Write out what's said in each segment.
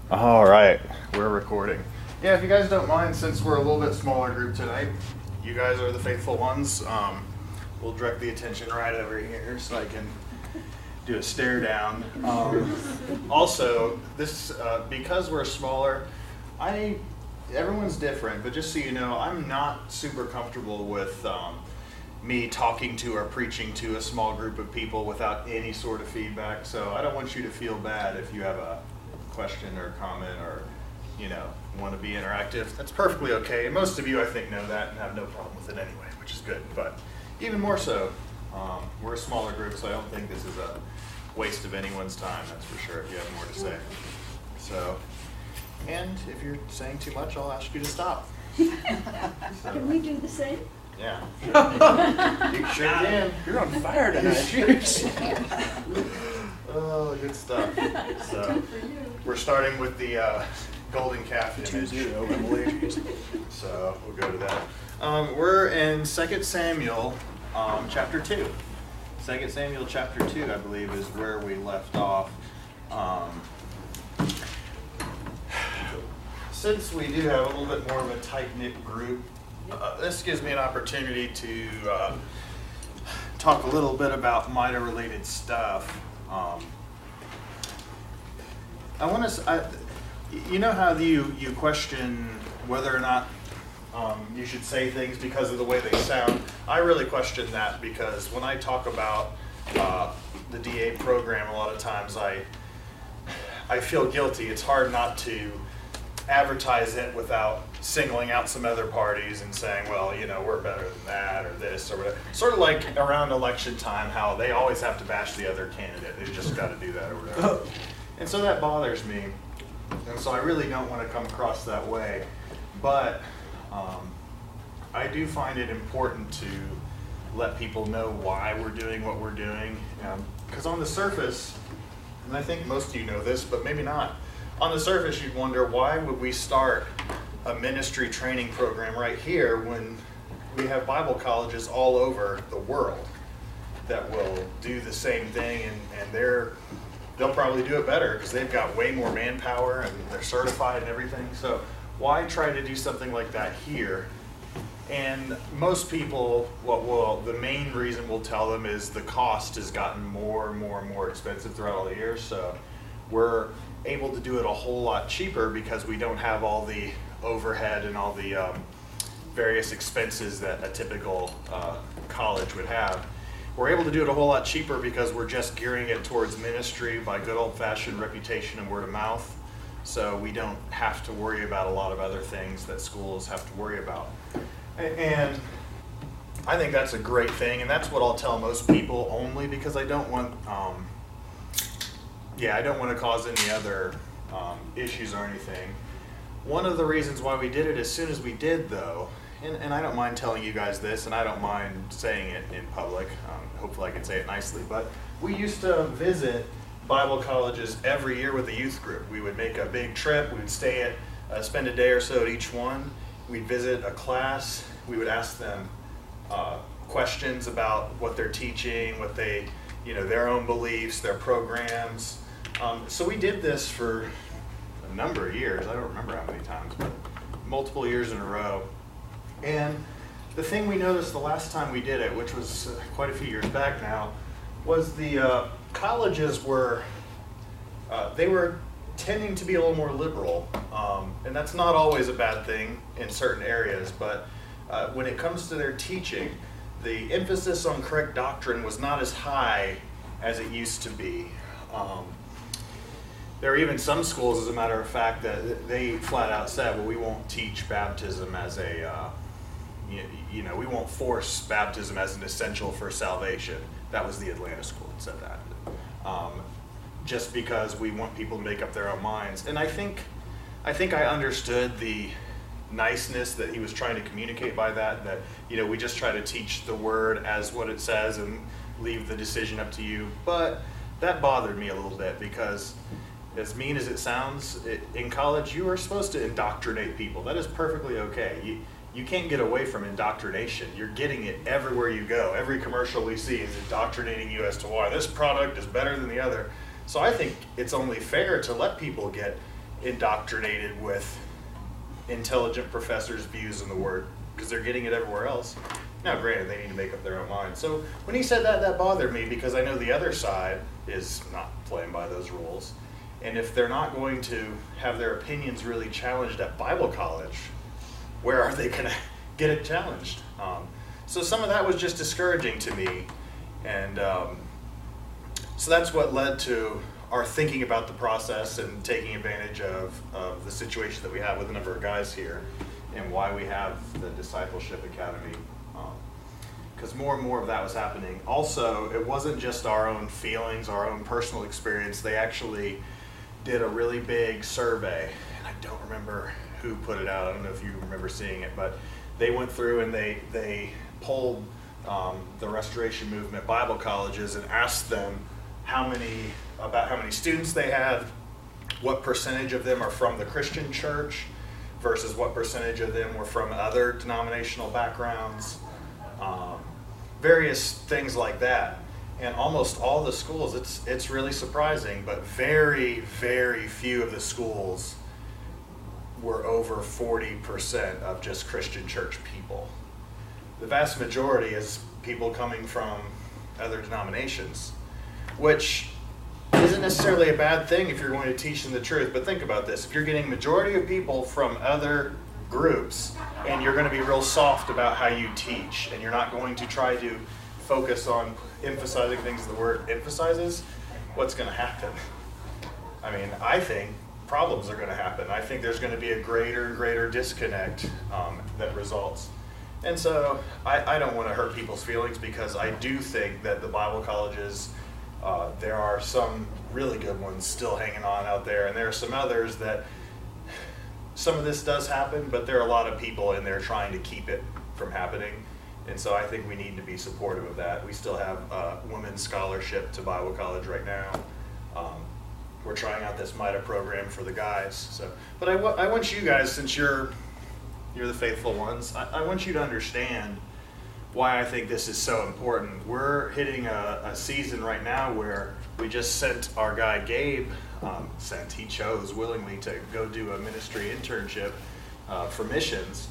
All right, we're recording. Yeah, if you guys don't mind, since we're a little bit smaller group tonight, you guys are the faithful ones. We'll direct the attention right over here so I can do a stare down. Also, this because we're smaller, everyone's different, but just so you know, I'm not super comfortable with me talking to or preaching to a small group of people without any sort of feedback. So I don't want you to feel bad if you have a question or comment or want to be interactive. That's perfectly okay. And most of you, I think, know that and have no problem with it anyway, which is good. But even more so, we're a smaller group, so I don't think this is a waste of anyone's time, that's for sure, if you have more to say. So, and if you're saying too much, I'll ask you to stop. Can we do the same? Yeah. You sure can. You're on fire tonight. Oh, good stuff. So, we're starting with the golden calf image. 2-0, I believe. So, we'll go to that. We're in 2 Samuel chapter 2. 2 Samuel chapter 2, I believe, is where we left off. Since we do have a little bit more of a tight-knit group, this gives me an opportunity to talk a little bit about MiDA-related stuff. I want to, you know how you question whether or not you should say things because of the way they sound? I really question that because when I talk about the DA program, a lot of times I feel guilty. It's hard not to advertise it without singling out some other parties and saying, well, we're better than that or this or whatever. Sort of like around election time, how they always have to bash the other candidate. They just got to do that or whatever. And so that bothers me. And so I really don't want to come across that way. But I do find it important to let people know why we're doing what we're doing. Because on the surface, and I think most of you know this, but maybe not, on the surface you'd wonder, why would we start a ministry training program right here when we have Bible colleges all over the world that will do the same thing, and they'll probably do it better because they've got way more manpower and they're certified and everything. So why try to do something like that here? And most people, the main reason we'll tell them is the cost has gotten more and more and more expensive throughout all the years. So we're able to do it a whole lot cheaper because we don't have all the overhead and all the various expenses that a typical college would have. We're able to do it a whole lot cheaper because we're just gearing it towards ministry by good old-fashioned reputation and word of mouth. So we don't have to worry about a lot of other things that schools have to worry about. And I think that's a great thing, and that's what I'll tell most people, only because I don't want I don't want to cause any other issues or anything. One of the reasons why we did it as soon as we did, though, and I don't mind telling you guys this, and I don't mind saying it in public, hopefully I can say it nicely, but we used to visit Bible colleges every year with a youth group. We would make a big trip, we would spend a day or so at each one, we'd visit a class, we would ask them questions about what they're teaching, what they, their own beliefs, their programs. So we did this for a number of years. I don't remember how many times, but multiple years in a row. And the thing we noticed the last time we did it, which was quite a few years back now, was the colleges were tending to be a little more liberal. And that's not always a bad thing in certain areas, but when it comes to their teaching, the emphasis on correct doctrine was not as high as it used to be. There are even some schools, as a matter of fact, that they flat out said, well, we won't teach baptism as we won't force baptism as an essential for salvation. That was the Atlanta school that said that. Just because we want people to make up their own minds. And I think I understood the niceness that he was trying to communicate by that we just try to teach the word as what it says and leave the decision up to you. But that bothered me a little bit because, as mean as it sounds, in college you are supposed to indoctrinate people. That is perfectly okay. You can't get away from indoctrination. You're getting it everywhere you go. Every commercial we see is indoctrinating you as to why this product is better than the other. So I think it's only fair to let people get indoctrinated with intelligent professors' views in the Word, because they're getting it everywhere else. Now, granted, they need to make up their own mind. So when he said that, that bothered me, because I know the other side is not playing by those rules. And if they're not going to have their opinions really challenged at Bible college, where are they going to get it challenged? So some of that was just discouraging to me. And so that's what led to our thinking about the process and taking advantage of the situation that we have with a number of guys here, and why we have the Discipleship Academy. Because more and more of that was happening. Also, it wasn't just our own feelings, our own personal experience. They actually did a really big survey, and I don't remember who put it out. I don't know if you remember seeing it, but they went through and they polled the Restoration Movement Bible colleges and asked them about how many students they had, what percentage of them are from the Christian church versus what percentage of them were from other denominational backgrounds, various things like that. And almost all the schools, it's really surprising, but very, very few of the schools were over 40% of just Christian church people. The vast majority is people coming from other denominations, which isn't necessarily a bad thing if you're going to teach them the truth. But think about this. If you're getting majority of people from other groups, and you're going to be real soft about how you teach, and you're not going to try to focus on emphasizing things the Word emphasizes, what's going to happen? I mean, I think problems are going to happen. I think there's going to be a greater and greater disconnect that results. And so I don't want to hurt people's feelings, because I do think that the Bible colleges, there are some really good ones still hanging on out there, and there are some others that some of this does happen, but there are a lot of people in there trying to keep it from happening. And so I think we need to be supportive of that. We still have women's scholarship to Bible college right now. We're trying out this MiDA program for the guys. So, but I want you guys, since you're the faithful ones, I want you to understand why I think this is so important. We're hitting a season right now where we just sent our guy Gabe, he chose willingly to go do a ministry internship for missions,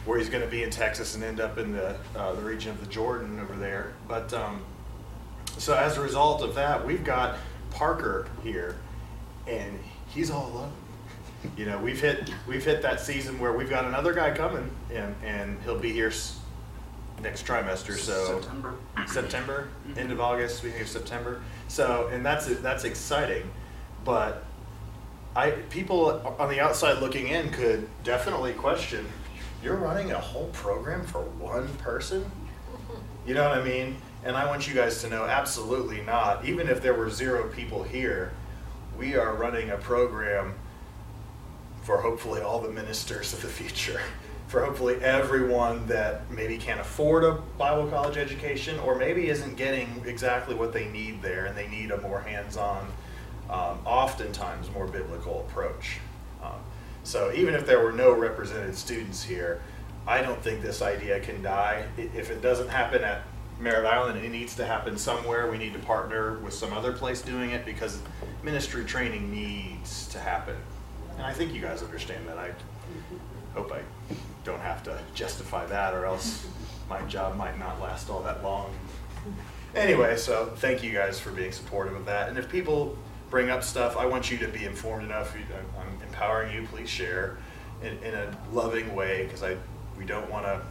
where he's going to be in Texas and end up in the region of the Jordan over there. But so as a result of that, we've got Parker here, and he's all alone. You know, we've hit that season where we've got another guy coming, and he'll be here next trimester. So September, end of August, beginning of September. So, and that's exciting. But people on the outside looking in could definitely question, you're running a whole program for one person? You know what I mean? And I want you guys to know, absolutely not. Even if there were 0 people here, we are running a program for hopefully all the ministers of the future, for hopefully everyone that maybe can't afford a Bible college education, or maybe isn't getting exactly what they need there, and they need a more hands-on, oftentimes more biblical approach. So even if there were no represented students here, I don't think this idea can die. If it doesn't happen at Merritt Island, it needs to happen somewhere. We need to partner with some other place doing it, because ministry training needs to happen. And I think you guys understand that. I hope I don't have to justify that, or else my job might not last all that long. Anyway, so thank you guys for being supportive of that. And if people bring up stuff, I want you to be informed enough. I'm empowering you. Please share in a loving way, because we don't want to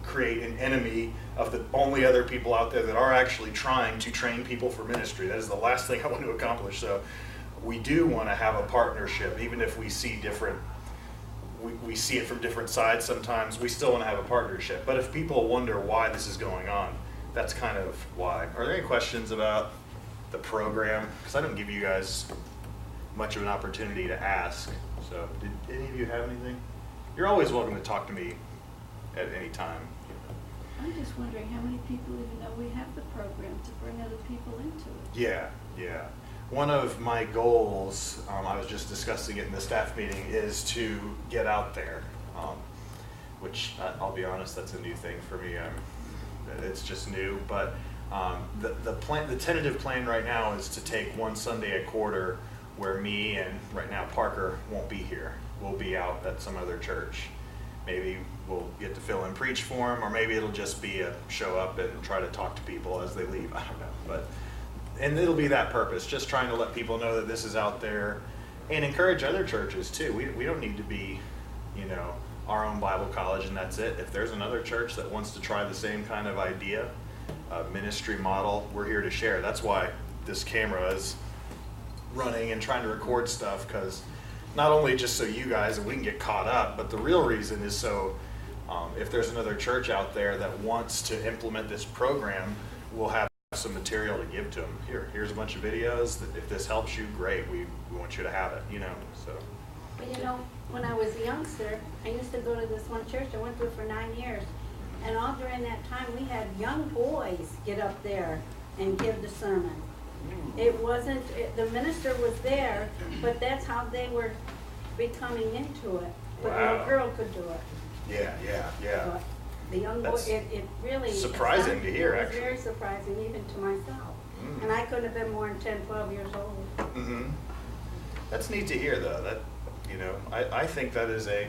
create an enemy of the only other people out there that are actually trying to train people for ministry. That is the last thing I want to accomplish. So we do want to have a partnership, even if we see we see it from different sides sometimes. We still want to have a partnership. But if people wonder why this is going on, that's kind of why. Are there any questions about the program? Because I didn't give you guys much of an opportunity to ask. So did any of you have anything? You're always welcome to talk to me at any time. I'm just wondering how many people even know we have the program to bring other people into it. Yeah. One of my goals, I was just discussing it in the staff meeting, is to get out there, which I'll be honest, that's a new thing for me. It's just new, but The tentative plan right now is to take one Sunday a quarter where me and right now Parker won't be here. We'll be out at some other church. Maybe we'll get to fill in preach for them, or maybe it'll just be a show up and try to talk to people as they leave. I don't know, and it'll be that purpose, just trying to let people know that this is out there and encourage other churches too. We don't need to be, our own Bible college and that's it. If there's another church that wants to try the same kind of idea, ministry model, we're here to share. That's why this camera is running and trying to record stuff, because not only just so you guys and we can get caught up, but the real reason is so if there's another church out there that wants to implement this program, we'll have some material to give to them. Here's a bunch of videos. If this helps you, great. We want you to have it, so. But when I was a youngster, I used to go to this one church. I went to it for 9 years. And all during that time, we had young boys get up there and give the sermon. It wasn't, the minister was there, but that's how they were becoming into it. But no girl could do it. Yeah. But the young boy, it really... surprising to hear, actually. It was very surprising, even to myself. And I couldn't have been more than 10, 12 years old. Mm-hmm. That's neat to hear, though. That, I think that is a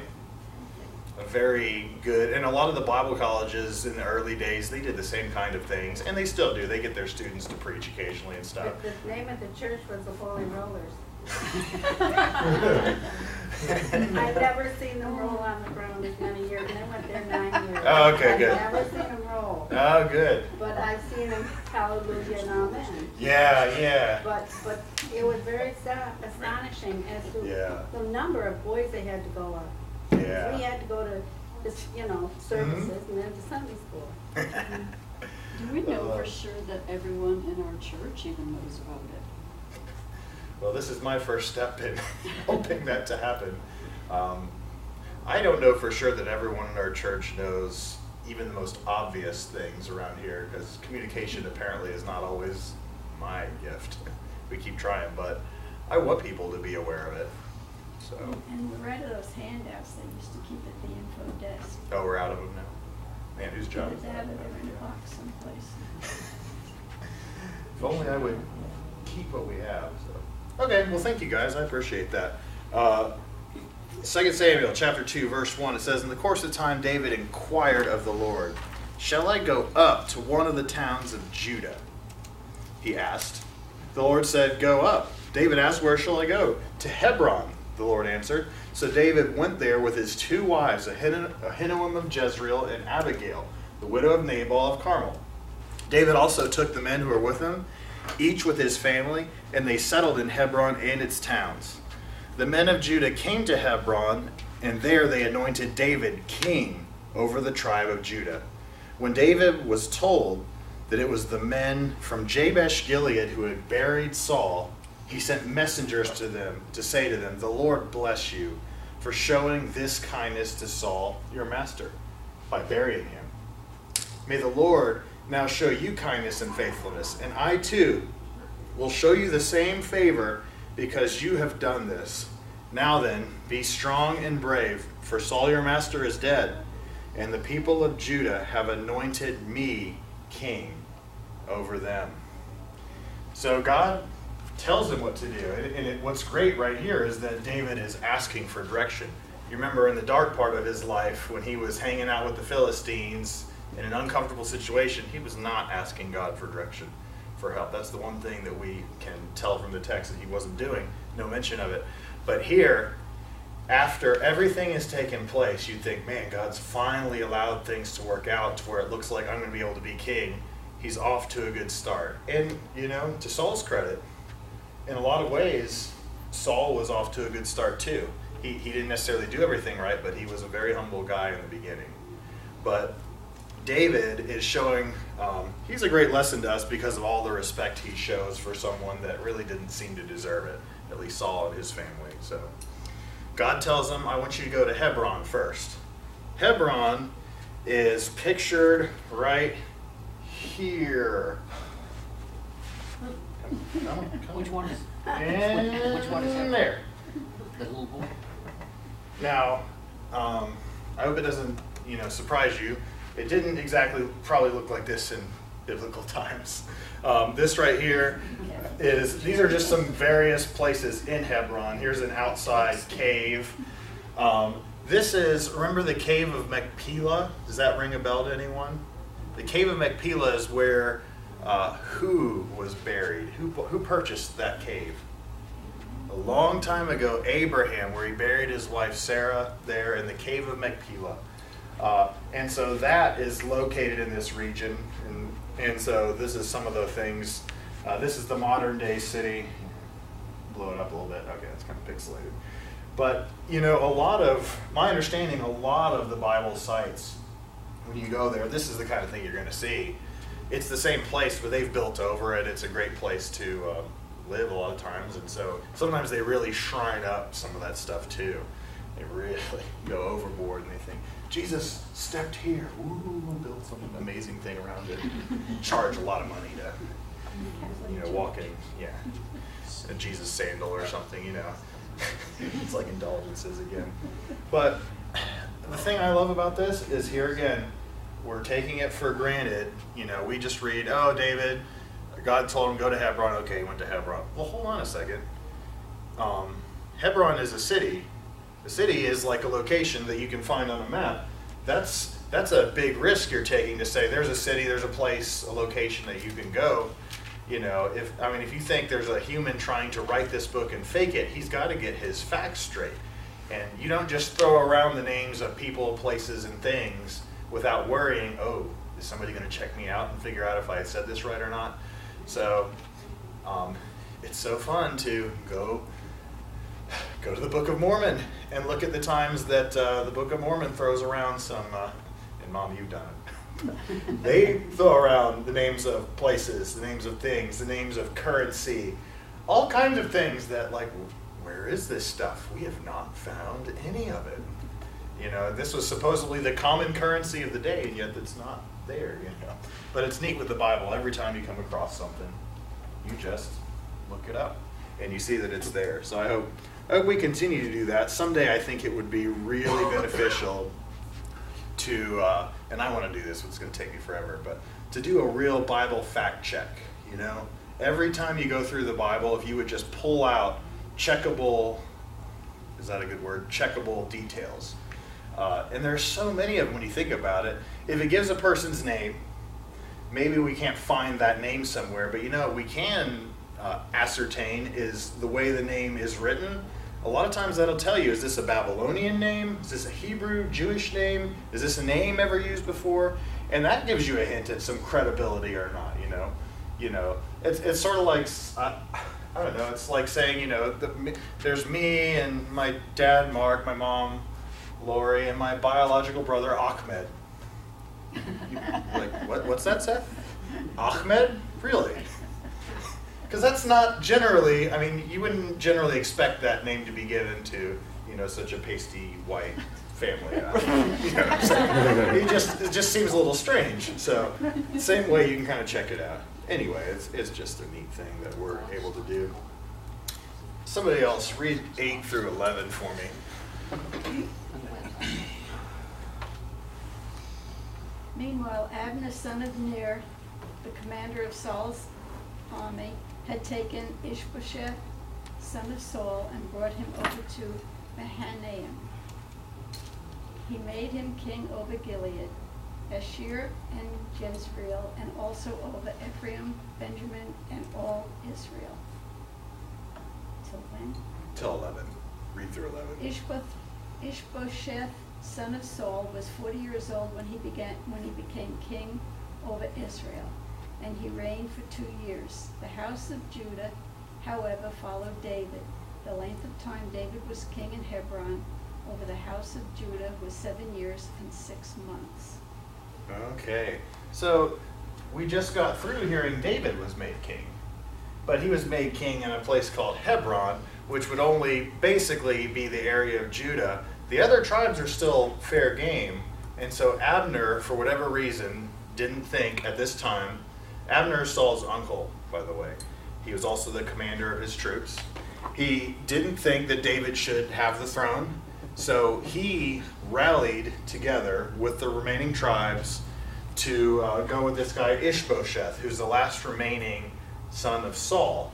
very good, and a lot of the Bible colleges in the early days, they did the same kind of things, and they still do. They get their students to preach occasionally and stuff. The name of the church was the Holy Rollers. I've never seen them roll on the ground as many years, and I went there 9 years. Oh, okay, good. I've never seen them roll. Oh, good. But I've seen them hallelujah and amen. Yeah. But it was very astonishing as to the number of boys they had to go up. Yeah. We had to go to this, services and then to Sunday school. Do we know for sure that everyone in our church even knows about it? Well, this is my first step in hoping that to happen. I don't know for sure that everyone in our church knows even the most obvious things around here, because communication apparently is not always my gift. We keep trying, but I want people to be aware of it. So. And we're out of those handouts they used to keep at the info desk. Oh, we're out of them now? Man, whose job is They're that? in a box someplace. If only I would keep what we have. So. Okay, well, thank you guys. I appreciate that. 2 Samuel chapter 2, verse 1, it says, "In the course of time, David inquired of the Lord, 'Shall I go up to one of the towns of Judah?' He asked. The Lord said, 'Go up.' David asked, 'Where shall I go?' 'To Hebron,' the Lord answered. So David went there with his 2 wives, Ahinoam of Jezreel and Abigail, the widow of Nabal of Carmel. David also took the men who were with him, each with his family, and they settled in Hebron and its towns. The men of Judah came to Hebron, and there they anointed David king over the tribe of Judah. When David was told that it was the men from Jabesh Gilead who had buried Saul, he sent messengers to them to say to them, 'The Lord bless you for showing this kindness to Saul, your master, by burying him. May the Lord now show you kindness and faithfulness, and I too will show you the same favor because you have done this. Now then, be strong and brave, for Saul your master is dead, and the people of Judah have anointed me king over them." So God tells him what to do. And what's great right here is that David is asking for direction. You remember in the dark part of his life when he was hanging out with the Philistines in an uncomfortable situation, he was not asking God for direction, for help. That's the one thing that we can tell from the text that he wasn't doing. No mention of it. But here, after everything has taken place, you'd think, man, God's finally allowed things to work out to where it looks like I'm going to be able to be king. He's off to a good start. And, to Saul's credit, in a lot of ways, Saul was off to a good start too. He didn't necessarily do everything right, but he was a very humble guy in the beginning. But David is showing, he's a great lesson to us because of all the respect he shows for someone that really didn't seem to deserve it, at least Saul and his family. So God tells him, I want you to go to Hebron first. Hebron is pictured right here. Come on. Which one is? And Which one is that? there. The little boy? Now, I hope it doesn't, surprise you. It didn't exactly probably look like this in biblical times. This right here these are just some various places in Hebron. Here's an outside cave. This is, remember the cave of Machpelah? Does that ring a bell to anyone? The cave of Machpelah is where who was buried? Who purchased that cave? A long time ago, Abraham, where he buried his wife Sarah there in the cave of Machpelah. And so that is located in this region. And so this is some of the things. This is the modern day city. Blow it up a little bit. Okay, it's kind of pixelated. But, you know, my understanding, a lot of the Bible sites, when you go there, this is the kind of thing you're going to see. It's the same place, but they've built over it. It's a great place to live a lot of times. And so sometimes they really shrine up some of that stuff too. They really go overboard and they think, Jesus stepped here. Ooh, build some amazing thing around it. Charge a lot of money to, walk in, a Jesus sandal or something, It's like indulgences again. But the thing I love about this is here again, we're taking it for granted. We just read, oh, David, God told him go to Hebron. Okay, he went to Hebron. Well, hold on a second. Hebron is a city. The city is like a location that you can find on a map. That's a big risk you're taking to say there's a city, there's a place, a location that you can go. If you think there's a human trying to write this book and fake it, he's got to get his facts straight. And you don't just throw around the names of people, places, and things without worrying, oh, is somebody going to check me out and figure out if I said this right or not? So it's so fun to go to the Book of Mormon and look at the times that the Book of Mormon throws around some, and Mom, you've done it. They throw around the names of places, the names of things, the names of currency, all kinds of things that, like, where is this stuff? We have not found any of it. This was supposedly the common currency of the day, and yet it's not there, But it's neat with the Bible. Every time you come across something, you just look it up, and you see that it's there. So I hope we continue to do that. Someday I think it would be really beneficial to, and I want to do this, it's going to take me forever, but to do a real Bible fact check, Every time you go through the Bible, if you would just pull out checkable, is that a good word? Checkable details. And there's so many of them when you think about it. If it gives a person's name, maybe we can't find that name somewhere, but we can ascertain is the way the name is written. A lot of times that'll tell you, is this a Babylonian name? Is this a Hebrew, Jewish name? Is this a name ever used before? And that gives you a hint at some credibility or not, It's sort of like, I don't know, it's like saying, there's me and my dad, Mark, my mom, Lori, and my biological brother, Ahmed. Like, what's that, Seth? Ahmed? Really? Because that's not generally, you wouldn't generally expect that name to be given to, such a pasty white family. What I'm saying? It just seems a little strange. So, same way you can kind of check it out. Anyway, it's just a neat thing that we're able to do. Somebody else, read 8 through 11 for me. Meanwhile, Abner, son of Ner, the commander of Saul's army, had taken Ishbosheth, son of Saul, and brought him over to Mahanaim. He made him king over Gilead, Asher and Jezreel, and also over Ephraim, Benjamin, and all Israel. Till when? Till 11. Read through 11. Ishbosheth, son of Saul, was 40 years old when he became king over Israel, and he reigned for 2 years. The house of Judah, however, followed David. The length of time David was king in Hebron over the house of Judah was 7 years and 6 months. Okay, so we just got through hearing David was made king, but he was made king in a place called Hebron, which would only basically be the area of Judah. The other tribes are still fair game, and so Abner, for whatever reason, didn't think at this time. Abner is Saul's uncle, by the way. He was also the commander of his troops. He didn't think that David should have the throne, so he rallied together with the remaining tribes to go with this guy Ishbosheth, who's the last remaining son of Saul.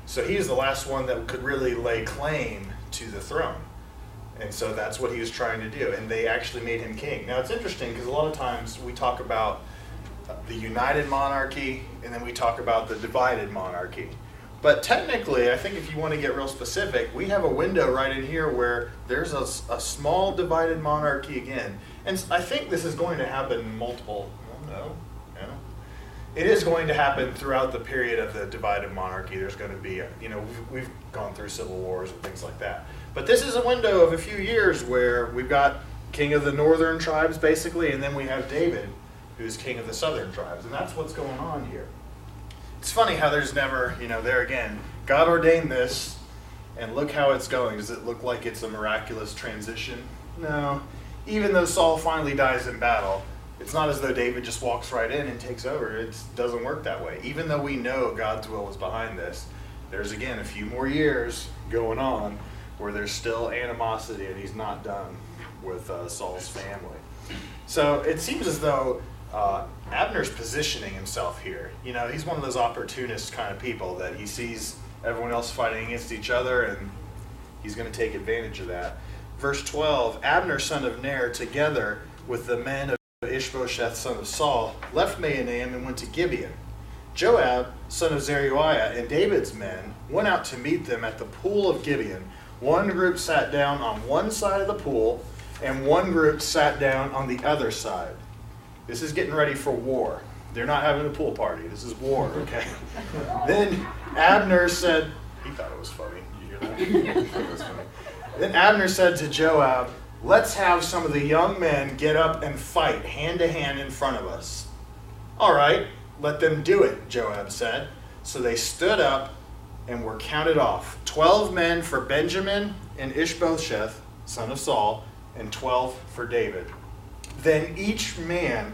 So he's the last one that could really lay claim to the throne. And so that's what he was trying to do. And they actually made him king. Now it's interesting because a lot of times we talk about the united monarchy and then we talk about the divided monarchy. But technically, I think if you want to get real specific, we have a window right in here where there's a small divided monarchy again. And I think this is going to happen multiple, no. It is going to happen throughout the period of the divided monarchy. There's going to be, we've gone through civil wars and things like that. But this is a window of a few years where we've got king of the northern tribes, basically, and then we have David, who's king of the southern tribes. And that's what's going on here. It's funny how there's never, there again, God ordained this, and look how it's going. Does it look like it's a miraculous transition? No. Even though Saul finally dies in battle, it's not as though David just walks right in and takes over. It doesn't work that way. Even though we know God's will was behind this, there's again a few more years going on where there's still animosity and he's not done with Saul's family. So it seems as though Abner's positioning himself here. He's one of those opportunist kind of people that he sees everyone else fighting against each other and he's going to take advantage of that. Verse 12, Abner, son of Ner, together with the men of Ishbosheth, son of Saul, left Mahanaim and went to Gibeon. Joab, son of Zeruiah, and David's men went out to meet them at the pool of Gibeon. One group sat down on one side of the pool, and one group sat down on the other side. This is getting ready for war. They're not having a pool party. This is war, okay? Then Abner said, he thought it was funny. You hear that? It was funny. Then Abner said to Joab, let's have some of the young men get up and fight hand to hand in front of us. All right, let them do it, Joab said. So they stood up and were counted off. 12 men for Benjamin and Ishbosheth, son of Saul, and 12 for David. Then each man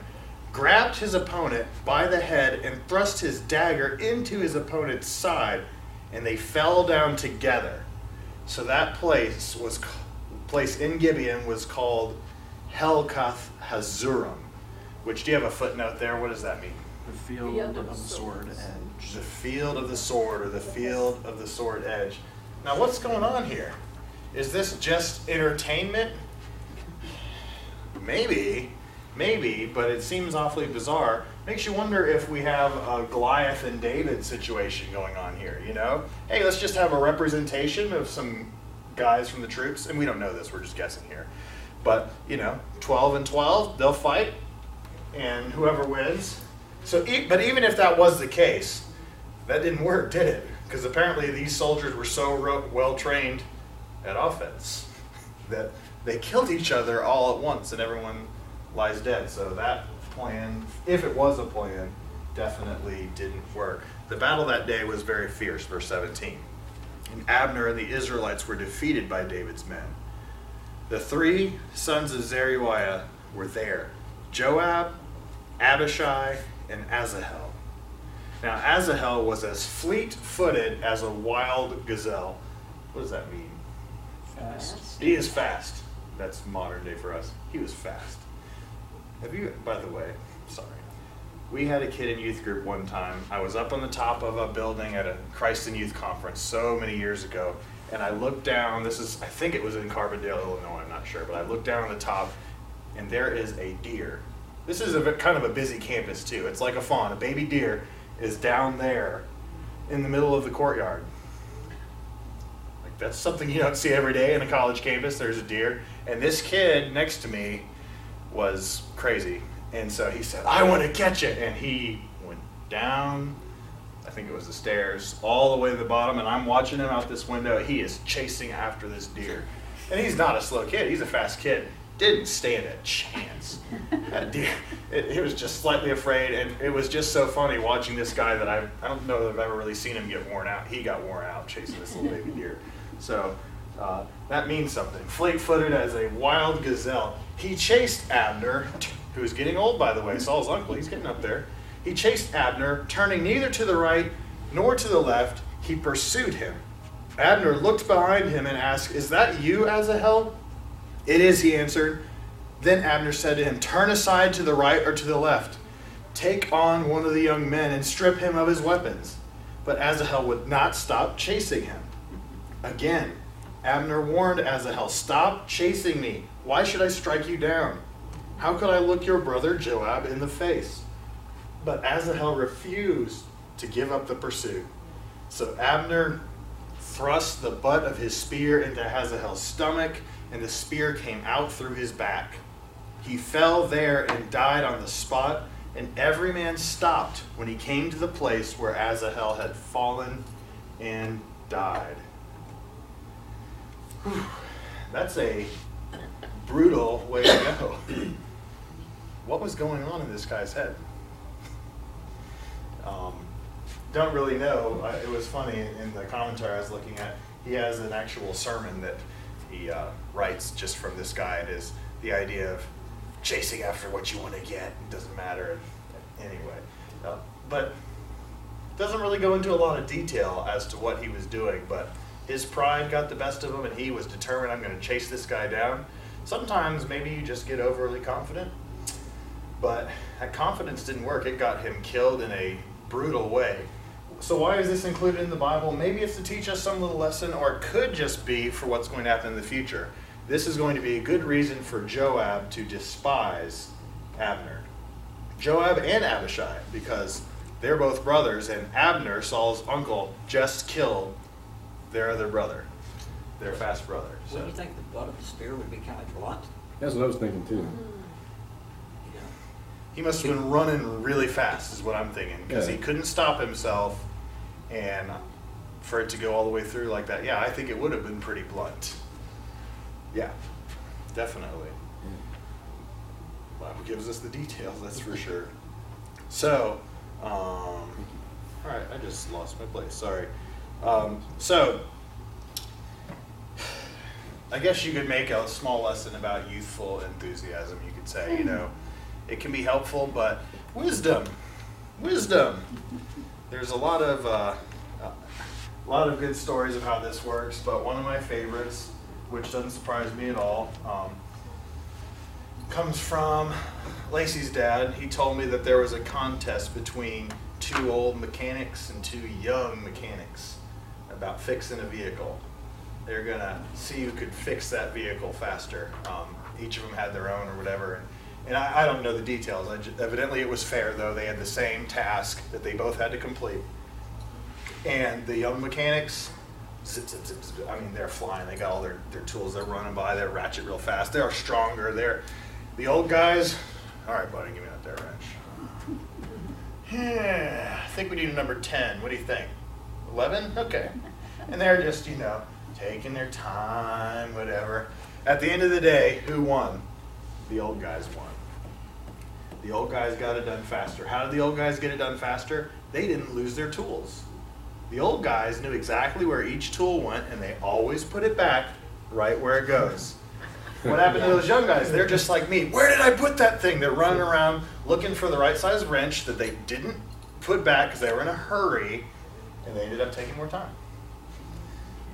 grabbed his opponent by the head and thrust his dagger into his opponent's side, and they fell down together. So that place in Gibeon was called Helkath Hazurim, which, do you have a footnote there? What does that mean? The field of the sword edge. The field of the sword, or the field of the sword edge. Now what's going on here? Is this just entertainment? Maybe, but it seems awfully bizarre. Makes you wonder if we have a Goliath and David situation going on here, Hey, let's just have a representation of some guys from the troops, and we don't know this, we're just guessing here. But, 12 and 12, they'll fight, and whoever wins. But even if that was the case, that didn't work, did it? Because apparently these soldiers were so well trained at offense that they killed each other all at once, and everyone lies dead. So that plan, if it was a plan, definitely didn't work. The battle that day was very fierce, verse 17. And Abner and the Israelites were defeated by David's men. The 3 sons of Zeruiah were there: Joab, Abishai, and Asahel. Now Asahel was as fleet-footed as a wild gazelle. What does that mean? Fast. He is fast. That's modern day for us. He was fast. By the way, sorry. We had a kid in youth group one time. I was up on the top of a building at a Christ in Youth conference so many years ago, and I looked down. I think it was in Carbondale, Illinois, I'm not sure, but I looked down on the top, and there is a deer. This is kind of a busy campus too. It's like a fawn. A baby deer is down there in the middle of the courtyard. Like, that's something you don't see every day in a college campus. There's a deer, and this kid next to me was crazy. And so he said, I want to catch it. And he went down, I think it was the stairs, all the way to the bottom. And I'm watching him out this window. He is chasing after this deer. And he's not a slow kid. He's a fast kid. Didn't stand a chance. That deer, he was just slightly afraid. And it was just so funny watching this guy that I don't know that I've ever really seen him get worn out. He got worn out chasing this little baby deer. So that means something. Fleet-footed as a wild gazelle. He chased Abner, who is getting old, by the way, Saul's uncle. He's getting up there. He chased Abner, turning neither to the right nor to the left. He pursued him. Abner looked behind him and asked, is that you, Asahel? It is, he answered. Then Abner said to him, "Turn aside to the right or to the left. Take on one of the young men and strip him of his weapons." But Asahel would not stop chasing him. Again, Abner warned Asahel, "Stop chasing me. Why should I strike you down? How could I look your brother Joab in the face?" But Asahel refused to give up the pursuit. So Abner thrust the butt of his spear into Asahel's stomach, and the spear came out through his back. He fell there and died on the spot, and every man stopped when he came to the place where Asahel had fallen and died. Whew. That's a brutal way to go. What was going on in this guy's head? Don't really know. It was funny in the commentary I was looking at. He has an actual sermon that he writes just from this guy. It is the idea of chasing after what you want to get. It doesn't matter anyway. But doesn't really go into a lot of detail as to what he was doing. But his pride got the best of him, and he was determined, "I'm going to chase this guy down." Sometimes maybe you just get overly confident. But that confidence didn't work. It got him killed in a brutal way. So why is this included in the Bible? Maybe it's to teach us some little lesson, or it could just be for what's going to happen in the future. This is going to be a good reason for Joab to despise Abner. Joab and Abishai, because they're both brothers, and Abner, Saul's uncle, just killed their other brother, their fast brother. So. Wouldn't you think the butt of the spear would be kind of blunt? That's what I was thinking too. Yeah. He must have been running really fast, is what I'm thinking, because he couldn't stop himself, and for it to go all the way through like that, yeah, I think it would have been pretty blunt. Yeah, definitely. Bible gives us the details, that's for sure. So, all right, I just lost my place, sorry. So, I guess you could make a small lesson about youthful enthusiasm. You could say, it can be helpful, but wisdom. There's a lot of good stories of how this works, but one of my favorites, which doesn't surprise me at all, comes from Lacey's dad. He told me that there was a contest between 2 old mechanics and 2 young mechanics about fixing a vehicle. They're gonna see who could fix that vehicle faster. Each of them had their own or whatever. And I don't know the details. Evidently it was fair, though. They had the same task that they both had to complete. And the young mechanics, zip, zip, zip, zip, I mean, they're flying. They got all their tools. They're running by. They're ratchet real fast. They're stronger. The old guys, all right, buddy, give me that there wrench. Yeah, I think we need a number 10. What do you think? 11? Okay. And they're just, taking their time, whatever. At the end of the day, who won? The old guys won. The old guys got it done faster. How did the old guys get it done faster? They didn't lose their tools. The old guys knew exactly where each tool went, and they always put it back right where it goes. What happened to those young guys? They're just like me. Where did I put that thing? They're running around looking for the right size wrench that they didn't put back because they were in a hurry, and they ended up taking more time.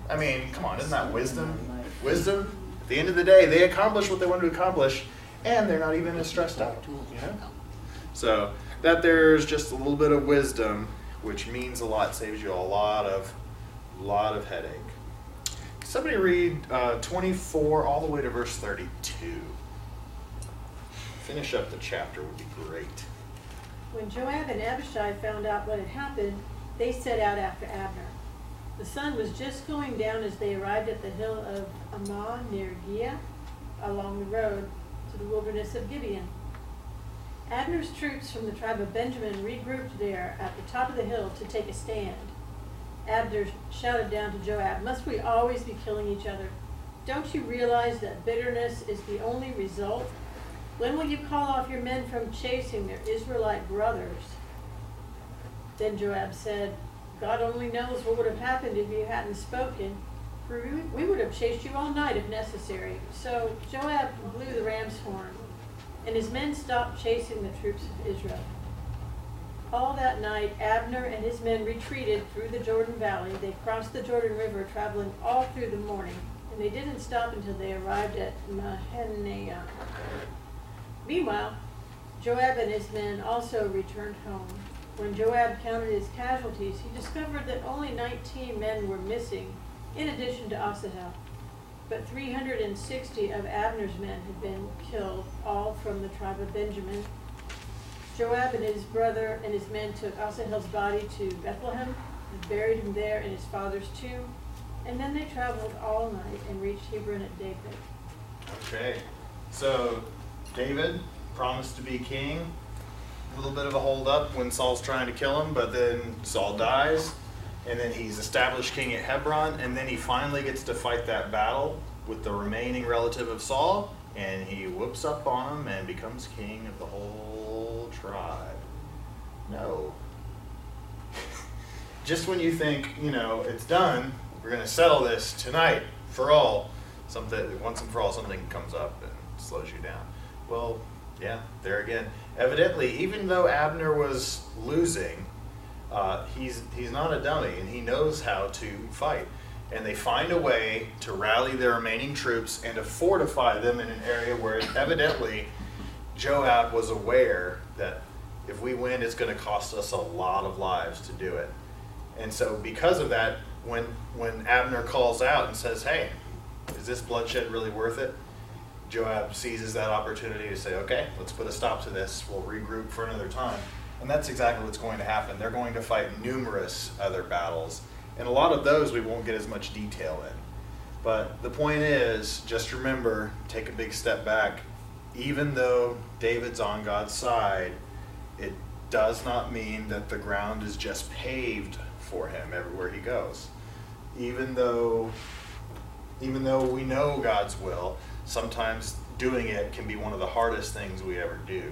I mean, come on, isn't that wisdom? Wisdom? At the end of the day, they accomplished what they wanted to accomplish, and they're not even as stressed out. So that there's just a little bit of wisdom, which means a lot, saves you a lot of headache. Somebody read 24 all the way to verse 32. Finish up the chapter would be great. When Joab and Abishai found out what had happened, they set out after Abner. The sun was just going down as they arrived at the hill of Ammah near Giah, along the road to the wilderness of Gibeon. Abner's troops from the tribe of Benjamin regrouped there at the top of the hill to take a stand. Abner shouted down to Joab, "Must we always be killing each other? Don't you realize that bitterness is the only result? When will you call off your men from chasing their Israelite brothers?" Then Joab said, "God only knows what would have happened if you hadn't spoken, for we would have chased you all night if necessary." So Joab blew the ram's horn, and his men stopped chasing the troops of Israel. All that night, Abner and his men retreated through the Jordan Valley. They crossed the Jordan River, traveling all through the morning, and they didn't stop until they arrived at Mahanaim. Meanwhile, Joab and his men also returned home. When Joab counted his casualties, he discovered that only 19 men were missing, in addition to Asahel. But 360 of Abner's men had been killed, all from the tribe of Benjamin. Joab and his brother and his men took Asahel's body to Bethlehem and buried him there in his father's tomb. And then they traveled all night and reached Hebron at daybreak. Okay, so David promised to be king. A little bit of a hold up when Saul's trying to kill him, but then Saul dies, and then he's established king at Hebron, and then he finally gets to fight that battle with the remaining relative of Saul, and he whoops up on him and becomes king of the whole tribe. No. Just when you think, it's done, we're going to settle this tonight for all, once and for all, something comes up and slows you down. Well, yeah, there again. Evidently, even though Abner was losing, he's not a dummy, and he knows how to fight. And they find a way to rally their remaining troops and to fortify them in an area where evidently Joab was aware that if we win, it's going to cost us a lot of lives to do it. And so because of that, when Abner calls out and says, hey, is this bloodshed really worth it? Joab seizes that opportunity to say, okay, let's put a stop to this. We'll regroup for another time. And that's exactly what's going to happen. They're going to fight numerous other battles. And a lot of those we won't get as much detail in. But the point is, just remember, take a big step back. Even though David's on God's side, it does not mean that the ground is just paved for him everywhere he goes. Even though we know God's will, sometimes doing it can be one of the hardest things we ever do,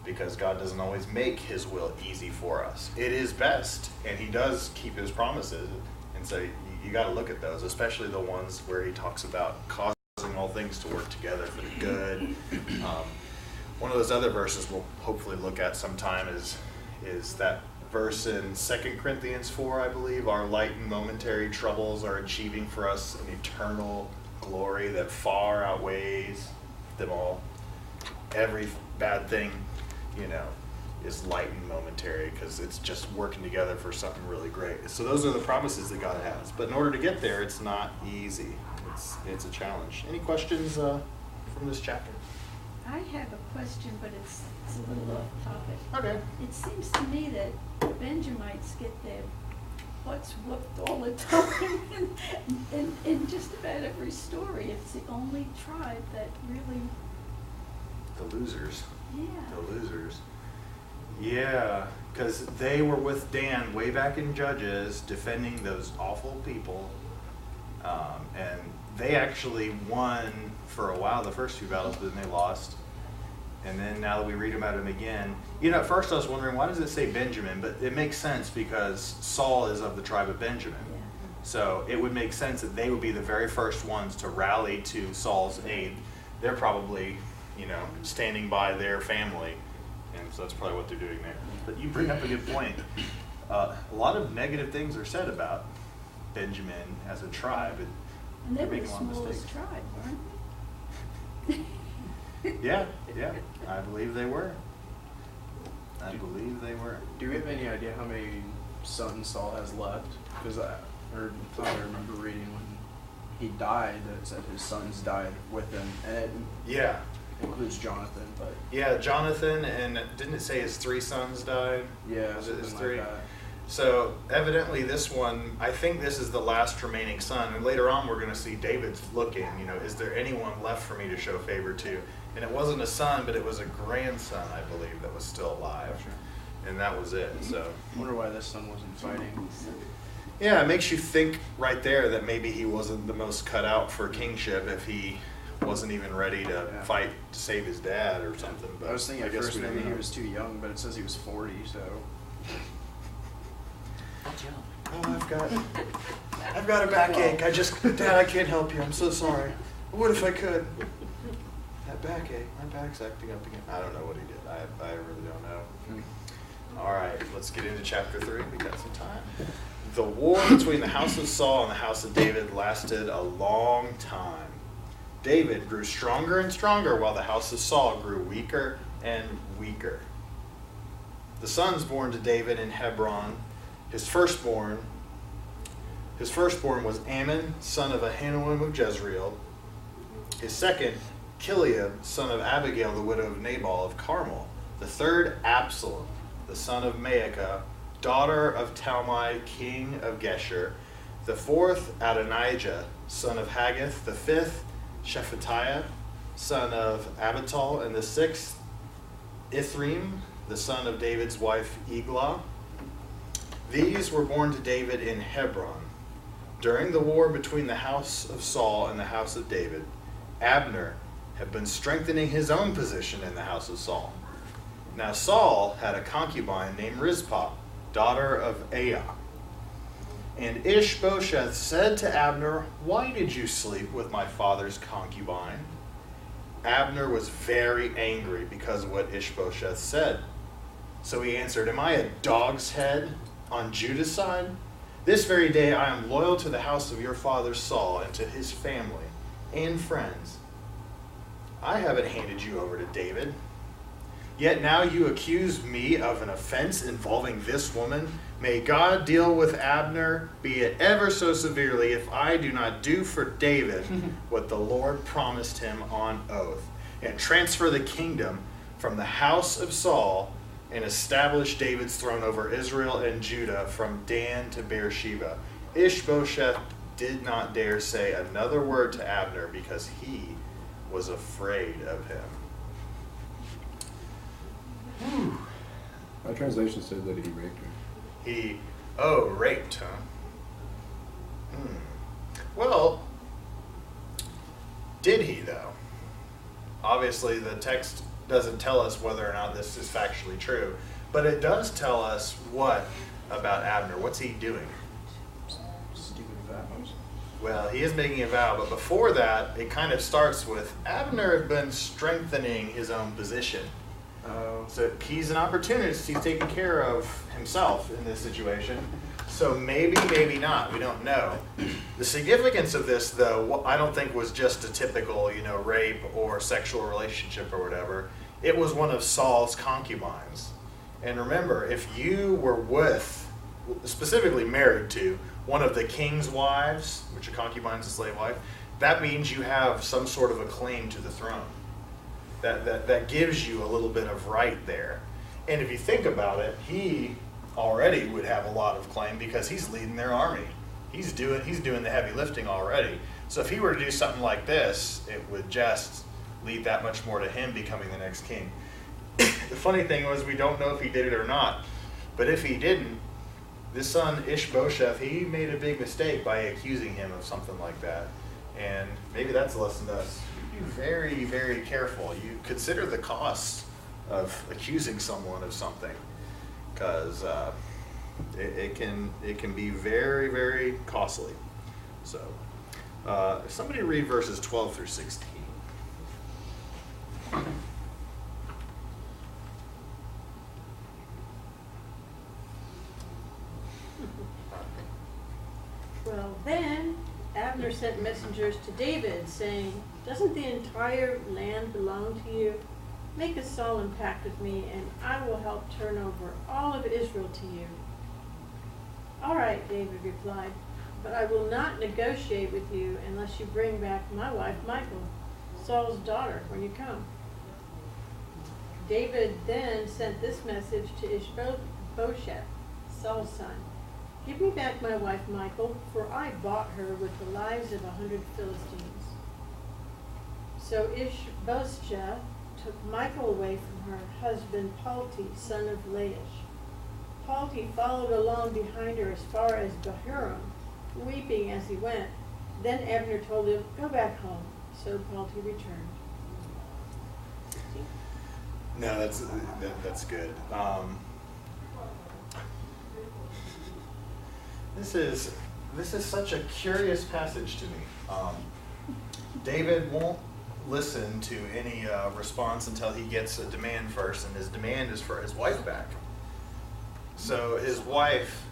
because God doesn't always make his will easy for us. It is best, and he does keep his promises, and so you got to look at those, especially the ones where he talks about causing all things to work together for the good. One of those other verses we'll hopefully look at sometime is that verse in 2 Corinthians 4, I believe, our light and momentary troubles are achieving for us an eternal glory that far outweighs them all. Every bad thing, is light and momentary, because it's just working together for something really great. So those are the promises that God has. But in order to get there, it's not easy. It's a challenge. Any questions from this chapter? I have a question, but it's a little off topic. Okay. It seems to me that Benjamites get their butts whooped all the time in just about every story. It's the only tribe that really... The losers. Yeah. The losers. Yeah, because they were with Dan way back in Judges, defending those awful people. And they actually won for a while the first few battles, but then they lost. And then now that we read about him again, at first I was wondering, why does it say Benjamin? But it makes sense because Saul is of the tribe of Benjamin. Yeah. So it would make sense that they would be the very first ones to rally to Saul's aid. They're probably, standing by their family. And so that's probably what they're doing there. But you bring up a good point. A lot of negative things are said about Benjamin as a tribe. And they were making the a lot of smallest mistakes. tribe, weren't they? Yeah, I believe they were. I believe they were. Do we have any idea how many sons Saul has left? Because I remember reading when he died that it said his sons died with him, and it Yeah. includes Jonathan, but Yeah, Jonathan, and didn't it say his 3 sons died? yeah, Was it his something 3? like that. So evidently this one, I think this is the last remaining son, and later on we're going to see David's looking, is there anyone left for me to show favor to? And it wasn't a son, but it was a grandson, I believe, that was still alive. Sure. And that was it. So I wonder why this son wasn't fighting. yeah, it makes you think right there that maybe he wasn't the most cut out for kingship if he wasn't even ready to fight to save his dad or something. But I was thinking at guess first we don't maybe he know. was too young, but it says he was 40, so That's young. Oh, I've got a backache. Dad, I can't help you. I'm so sorry. What if I could? That backache. My back's acting up again. I don't know what he did. I really don't know. All right, let's get into chapter 3. We got some time. The war between the house of Saul and the house of David lasted a long time. David grew stronger and stronger while the house of Saul grew weaker and weaker. The sons born to David in Hebron, his firstborn was Ammon, son of Ahinoam of Jezreel. His second, Chileab, son of Abigail, the widow of Nabal of Carmel. The third, Absalom, the son of Maacah, daughter of Talmai, king of Geshur. The fourth, Adonijah, son of Haggith. The fifth, Shephatiah, son of Abital. And the sixth, Ithream, the son of David's wife Eglah. These were born to David in Hebron. During the war between the house of Saul and the house of David, Abner had been strengthening his own position in the house of Saul. Now Saul had a concubine named Rizpah, daughter of Aiah. And Ishbosheth said to Abner, "Why did you sleep with my father's concubine?" Abner was very angry because of what Ishbosheth said. So he answered, "Am I a dog's head on Judah's side? This very day I am loyal to the house of your father Saul and to his family and friends. I haven't handed you over to David. Yet now you accuse me of an offense involving this woman. May God deal with Abner, be it ever so severely, if I do not do for David what the Lord promised him on oath, and transfer the kingdom from the house of Saul and establish David's throne over Israel and Judah from Dan to Beersheba." Ishbosheth did not dare say another word to Abner because he was afraid of him. My translation said that he raped her. Raped, huh? Well, did he though? Obviously the text doesn't tell us whether or not this is factually true, but it does tell us what about Abner? What's he doing? Stupid vows. Well, he is making a vow, but before that, it kind of starts with Abner had been strengthening his own position. So he's an opportunist. He's taking care of himself in this situation. So maybe, maybe not. We don't know. The significance of this, though, I don't think was just a typical, rape or sexual relationship or whatever. It was one of Saul's concubines. And remember, if you were specifically married to one of the king's wives, which a concubine is a slave wife, that means you have some sort of a claim to the throne. That gives you a little bit of right there. And if you think about it, he already would have a lot of claim because he's leading their army. He's doing the heavy lifting already. So if he were to do something like this, it would just lead that much more to him becoming the next king. The funny thing was, we don't know if he did it or not. But if he didn't, this son Ishbosheth, he made a big mistake by accusing him of something like that. And maybe that's a lesson to us. Be very, very careful. You consider the costs of accusing someone of something, because it can be very, very costly. So, somebody read verses 12 through 16. Well, then Abner sent messengers to David, saying, "Doesn't the entire land belong to you? Make a solemn pact with me, and I will help turn over all of Israel to you." "All right," David replied, "but I will not negotiate with you unless you bring back my wife Michal, Saul's daughter, when you come." David then sent this message to Ishbosheth, Saul's son. "Give me back my wife Michal, for I bought her with the lives of 100 Philistines." So Ishbosheth took Michal away from her husband Palti, son of Laish. Palti followed along behind her as far as Bahurim, weeping as he went. Then Abner told him, "Go back home." So Palti returned. No, that's good. This is such a curious passage to me. David won't listen to any response until he gets a demand first, and his demand is for his wife back. So his wife,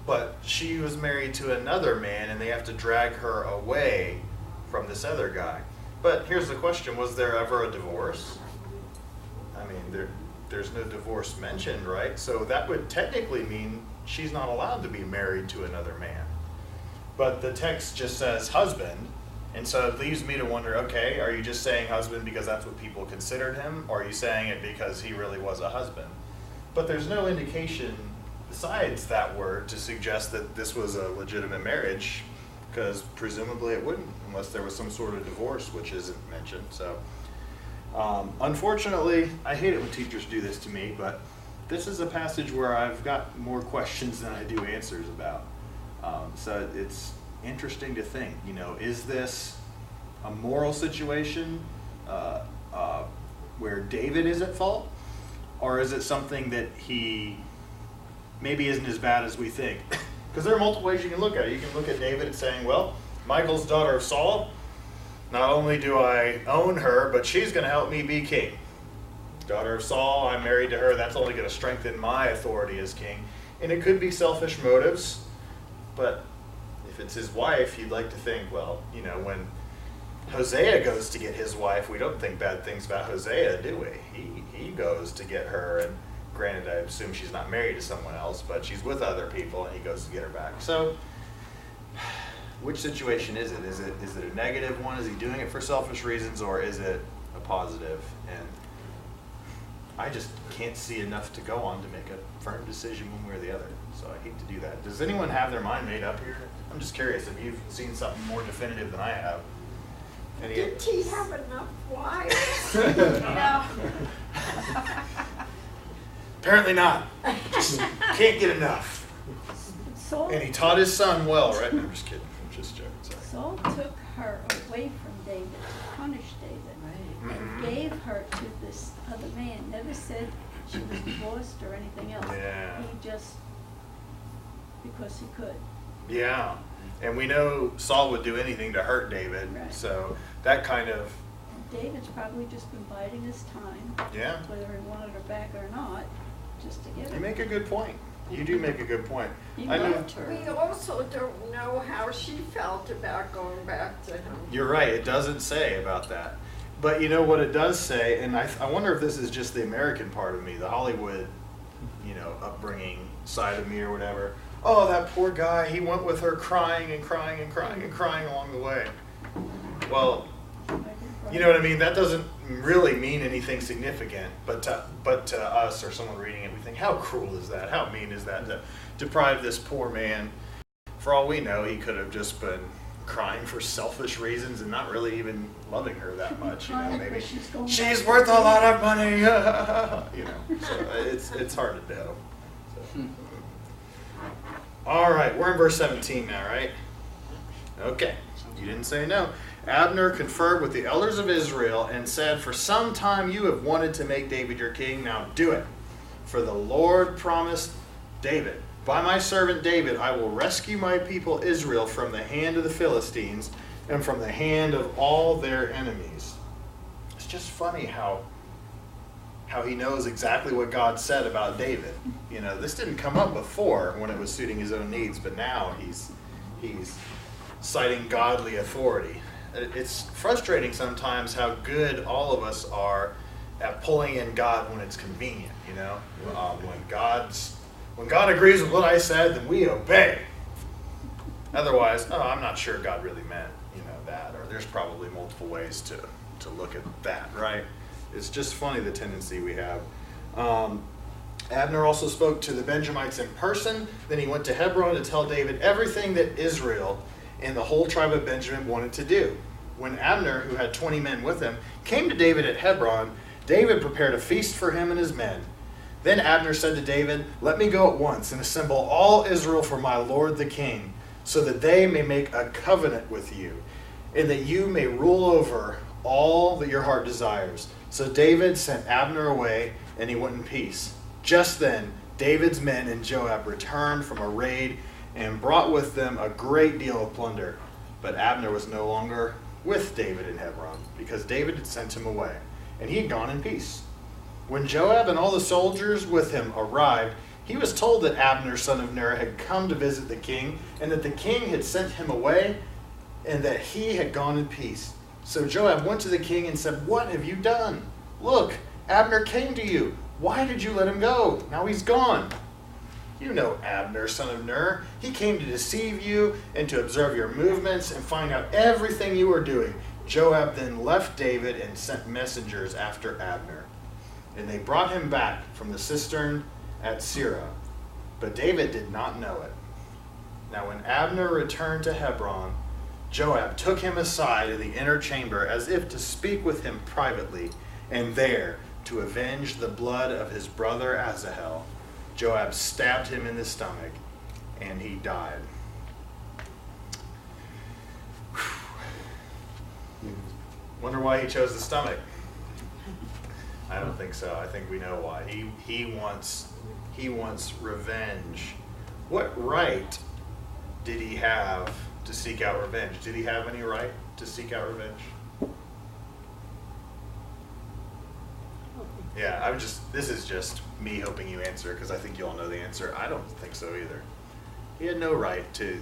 but she was married to another man, and they have to drag her away from this other guy. But here's the question, was there ever a divorce? I mean, there's no divorce mentioned, right? So that would technically mean she's not allowed to be married to another man. But the text just says husband, and so it leaves me to wonder, okay, are you just saying husband because that's what people considered him, or are you saying it because he really was a husband? But there's no indication besides that word to suggest that this was a legitimate marriage, because presumably it wouldn't, unless there was some sort of divorce, which isn't mentioned. So unfortunately, I hate it when teachers do this to me, but this is a passage where I've got more questions than I do answers about. So it's interesting to think, you know, is this a moral situation where David is at fault? Or is it something that he maybe isn't as bad as we think? Because there are multiple ways you can look at it. You can look at David and saying, well, Michal'S daughter of Saul, not only do I own her, but she's going to help me be king. Daughter of Saul, I'm married to her, that's only going to strengthen my authority as king. And it could be selfish motives, but if it's his wife, you'd like to think, well, you know, when Hosea goes to get his wife, we don't think bad things about Hosea, do we? He goes to get her, and granted, I assume she's not married to someone else, but she's with other people, and he goes to get her back. So, which situation is it? Is it a negative one? Is he doing it for selfish reasons, or is it a positive? And I just can't see enough to go on to make a firm decision one way or the other. So I hate to do that. Does anyone have their mind made up here? I'm just curious if you've seen something more definitive than I have. Did he have enough wives? No. Apparently not. Just can't get enough. Saul, And he taught his son well, right? No, I'm just kidding. I'm just joking. Sorry. Saul took her away from David to punish David, and gave her to this other man. Never said she was divorced or anything else. Yeah. He just, because he could. Yeah. And we know Saul would do anything to hurt David. Right. So that kind of, And David's probably just been biding his time, yeah. whether he wanted her back or not, just to get her. You make a good point. You do make a good point. He I know. loved her. We also don't know how she felt about going back to him. You're right. It doesn't say about that. But you know what it does say, and I wonder if this is just the American part of me, the Hollywood, you know, upbringing side of me or whatever. Oh, that poor guy, he went with her crying and crying and crying and crying along the way. Well, you know what I mean? That doesn't really mean anything significant, but to us or someone reading it, we think, how cruel is that? How mean is that to deprive this poor man? For all we know, he could have just been crying for selfish reasons and not really even loving her that much. You know, maybe she's worth a lot of money. You know, so it's hard to know. So. All right, we're in verse 17 now, right? Okay, you didn't say no. Abner conferred with the elders of Israel and said, for some time you have wanted to make David your king. Now do it. For the Lord promised David, by my servant David, I will rescue my people Israel from the hand of the Philistines and from the hand of all their enemies. It's just funny how he knows exactly what God said about David. You know, this didn't come up before when it was suiting his own needs, but now he's citing godly authority. It's frustrating sometimes how good all of us are at pulling in God when it's convenient, you know? When God agrees with what I said, then we obey. Otherwise, I'm not sure God really meant, you know, that, or there's probably multiple ways to look at that, right? It's just funny the tendency we have. Abner also spoke to the Benjamites in person. Then he went to Hebron to tell David everything that Israel and the whole tribe of Benjamin wanted to do. When Abner, who had 20 men with him, came to David at Hebron, David prepared a feast for him and his men. Then Abner said to David, let me go at once and assemble all Israel for my lord the king, so that they may make a covenant with you, and that you may rule over all that your heart desires. So David sent Abner away, and he went in peace. Just then, David's men and Joab returned from a raid and brought with them a great deal of plunder. But Abner was no longer with David in Hebron, because David had sent him away, and he had gone in peace. When Joab and all the soldiers with him arrived, He was told that Abner, son of Ner, had come to visit the king, and that the king had sent him away, and that he had gone in peace. So Joab went to the king and said, "What have you done? Look, Abner came to you. Why did you let him go? Now he's gone. You know Abner, son of Ner. He came to deceive you and to observe your movements and find out everything you were doing." Joab then left David and sent messengers after Abner. And they brought him back from the cistern at Sirah. But David did not know it. Now when Abner returned to Hebron, Joab took him aside in the inner chamber as if to speak with him privately, and there, to avenge the blood of his brother Asahel, Joab stabbed him in the stomach, and he died. Wonder why he chose the stomach? I don't think so. I think we know why. He wants revenge. What right did he have to seek out revenge? Did he have any right to seek out revenge? Yeah, this is just me hoping you answer, because I think you all know the answer. I don't think so either. He had no right to.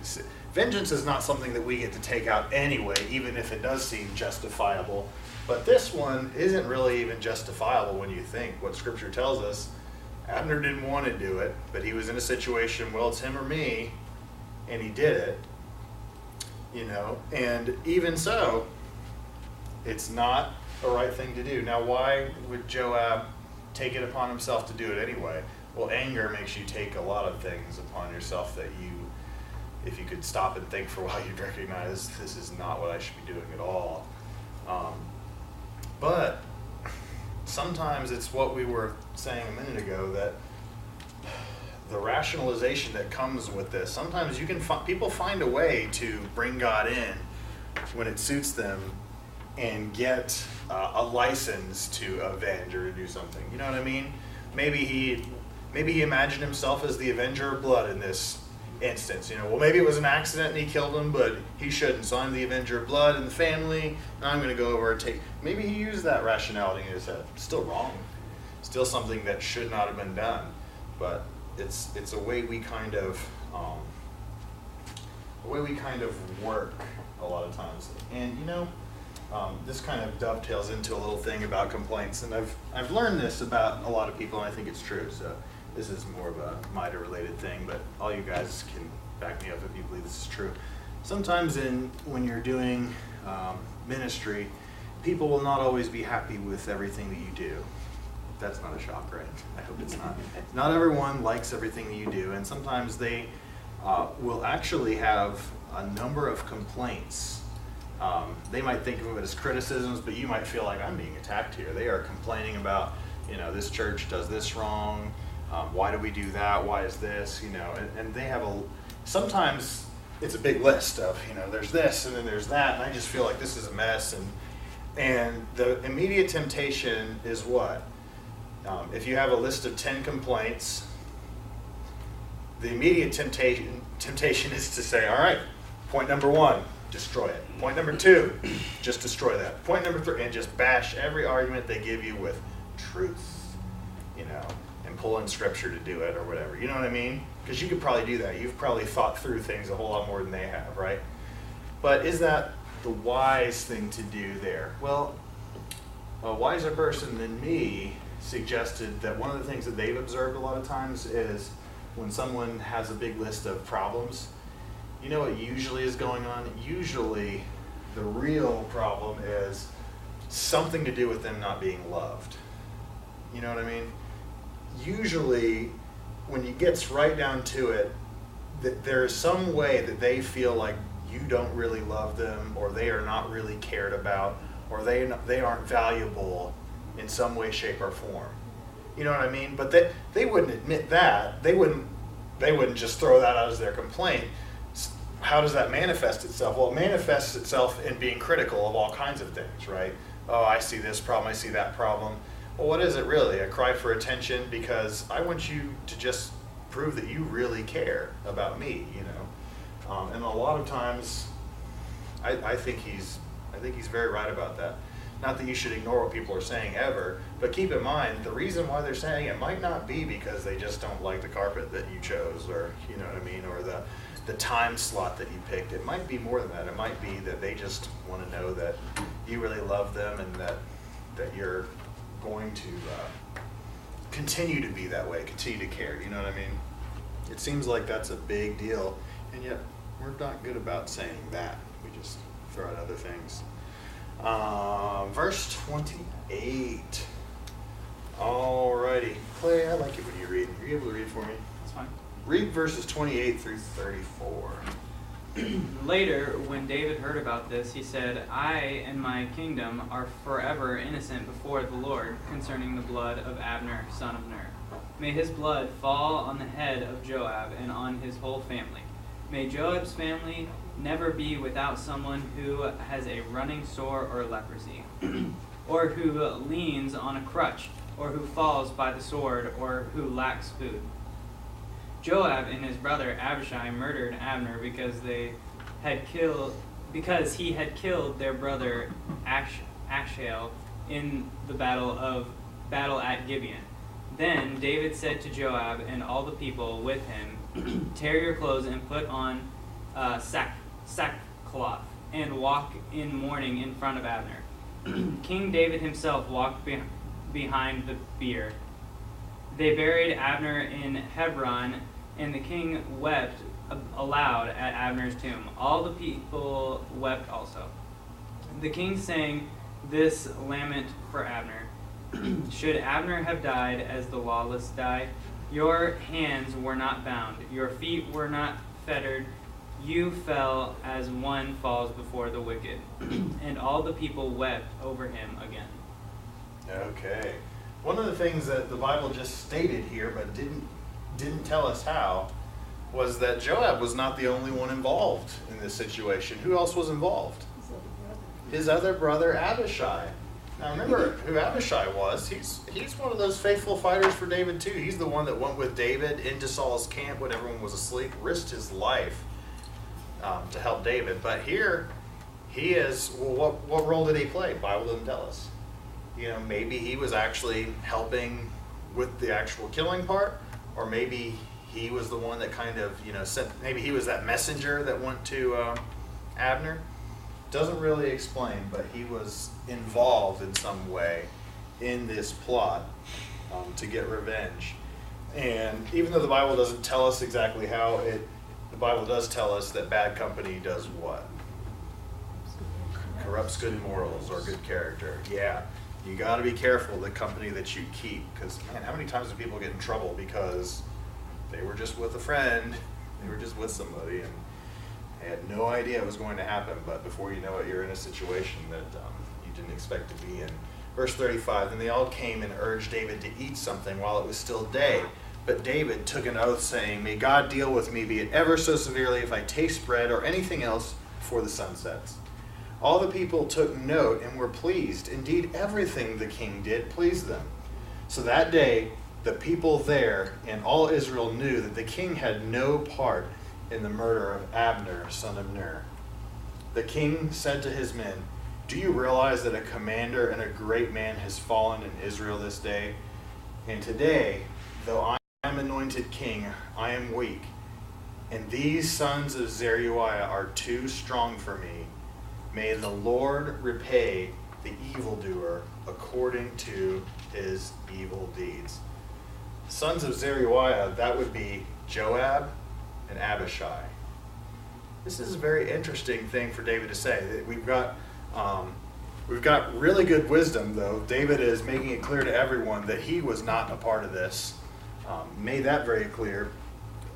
Vengeance is not something that we get to take out anyway, even if it does seem justifiable. But this one isn't really even justifiable when you think what Scripture tells us. Abner didn't want to do it, but he was in a situation, well, it's him or me, and he did it. You know, and even so, it's not a right thing to do. Now, why would Joab take it upon himself to do it anyway? Well, anger makes you take a lot of things upon yourself that you, if you could stop and think for a while, you'd recognize this is not what I should be doing at all. But sometimes it's what we were saying a minute ago, that the rationalization that comes with this, sometimes you can people find a way to bring God in when it suits them and get a license to avenge or to do something. You know what I mean? Maybe he imagined himself as the avenger of blood in this instance. You know, well, maybe it was an accident and he killed him, but he shouldn't. So I'm the avenger of blood in the family, and I'm going to go over and take. Maybe he used that rationality in his head. Still wrong. Still something that should not have been done. But it's a way we kind of work a lot of times. And you know, this kind of dovetails into a little thing about complaints, and I've learned this about a lot of people, and I think it's true. So this is more of a MiDA related thing, but all you guys can back me up if you believe this is true. Sometimes when you're doing ministry, people will not always be happy with everything that you do. That's not a shock, right? I hope it's not. Not everyone likes everything that you do, and sometimes they will actually have a number of complaints. They might think of it as criticisms, but you might feel like, I'm being attacked here. They are complaining about, you know, this church does this wrong. Why do we do that? Why is this? You know, and they have sometimes it's a big list of, you know, there's this and then there's that, and I just feel like this is a mess. And the immediate temptation is what? If you have a list of 10 complaints, the immediate temptation is to say, all right, point number 1, destroy it. Point number 2, just destroy that. Point number 3, and just bash every argument they give you with truth, you know, and pull in Scripture to do it or whatever. You know what I mean? Because you could probably do that. You've probably thought through things a whole lot more than they have, right? But is that the wise thing to do there? Well, a wiser person than me suggested that one of the things that they've observed a lot of times is when someone has a big list of problems, you know what usually is going on? Usually the real problem is something to do with them not being loved. You know what I mean? Usually when it gets right down to it, that there is some way that they feel like you don't really love them, or they are not really cared about, or they aren't valuable in some way, shape, or form. You know what I mean? But they wouldn't admit that. They wouldn't just throw that out as their complaint. How does that manifest itself? Well, it manifests itself in being critical of all kinds of things, right? Oh, I see this problem, I see that problem. Well, what is it really? A cry for attention because I want you to just prove that you really care about me, you know? And a lot of times, I think he's very right about that. Not that you should ignore what people are saying ever, but keep in mind, the reason why they're saying it might not be because they just don't like the carpet that you chose, or, you know what I mean, or the time slot that you picked. It might be more than that. It might be that they just want to know that you really love them and that you're going to continue to be that way, continue to care, you know what I mean? It seems like that's a big deal, and yet we're not good about saying that. We just throw out other things. Verse 28. Alrighty. Clay, I like it when you read. Are you able to read for me? That's fine. Read verses 28 through 34. Later, when David heard about this, he said, I and my kingdom are forever innocent before the Lord concerning the blood of Abner, son of Ner. May his blood fall on the head of Joab and on his whole family. May Joab's family never be without someone who has a running sore or leprosy, or who leans on a crutch, or who falls by the sword, or who lacks food. Joab and his brother Abishai murdered Abner because he had killed their brother Asahel in the battle at Gibeon. Then David said to Joab and all the people with him, tear your clothes and put on sackcloth, and walk in mourning in front of Abner. King David himself walked behind the bier. They buried Abner in Hebron, and the king wept aloud at Abner's tomb. All the people wept also. The king sang this lament for Abner. Should Abner have died as the lawless die? Your hands were not bound, your feet were not fettered. You fell as one falls before the wicked. And all the people wept over him again. Okay. One of the things that the Bible just stated here, but didn't tell us how, was that Joab was not the only one involved in this situation. Who else was involved? His other brother Abishai. Now remember who Abishai was. He's one of those faithful fighters for David too. He's the one that went with David into Saul's camp when everyone was asleep, risked his life to help David. But here he is. Well, what role did he play? The Bible doesn't tell us. You know, maybe he was actually helping with the actual killing part, or maybe he was the one that kind of, you know, sent. Maybe he was that messenger that went to Abner. Doesn't really explain, but he was involved in some way in this plot to get revenge. And even though the Bible doesn't tell us exactly how, the Bible does tell us that bad company does what? Corrupts good morals or good character. Yeah, you got to be careful the company that you keep, because man, how many times do people get in trouble because they were just with a friend, they were just with somebody, and they had no idea it was going to happen, but before you know it, you're in a situation that you didn't expect to be in. Verse 35, then they all came and urged David to eat something while it was still day. But David took an oath, saying, may God deal with me, be it ever so severely, if I taste bread or anything else before the sun sets. All the people took note and were pleased. Indeed, everything the king did pleased them. So that day, the people there and all Israel knew that the king had no part in the murder of Abner, son of Ner. The king said to his men, do you realize that a commander and a great man has fallen in Israel this day? And today, though I am anointed king, I am weak, and these sons of Zeruiah are too strong for me. May the Lord repay the evildoer according to his evil deeds. Sons of Zeruiah, that would be Joab and Abishai. This is a very interesting thing for David to say. We've got really good wisdom, though. David is making it clear to everyone that he was not a part of this. Made that very clear.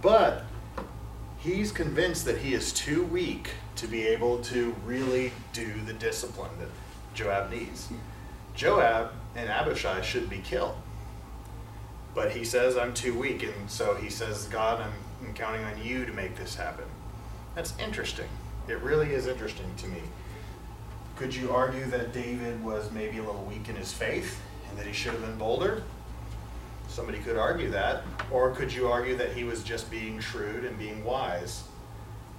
But he's convinced that he is too weak to be able to really do the discipline that Joab needs. Joab and Abishai should be killed. But he says, I'm too weak. And so he says, God, I'm counting on you to make this happen. That's interesting. It really is interesting to me. Could you argue that David was maybe a little weak in his faith and that he should have been bolder? Somebody could argue that. Or could you argue that he was just being shrewd and being wise,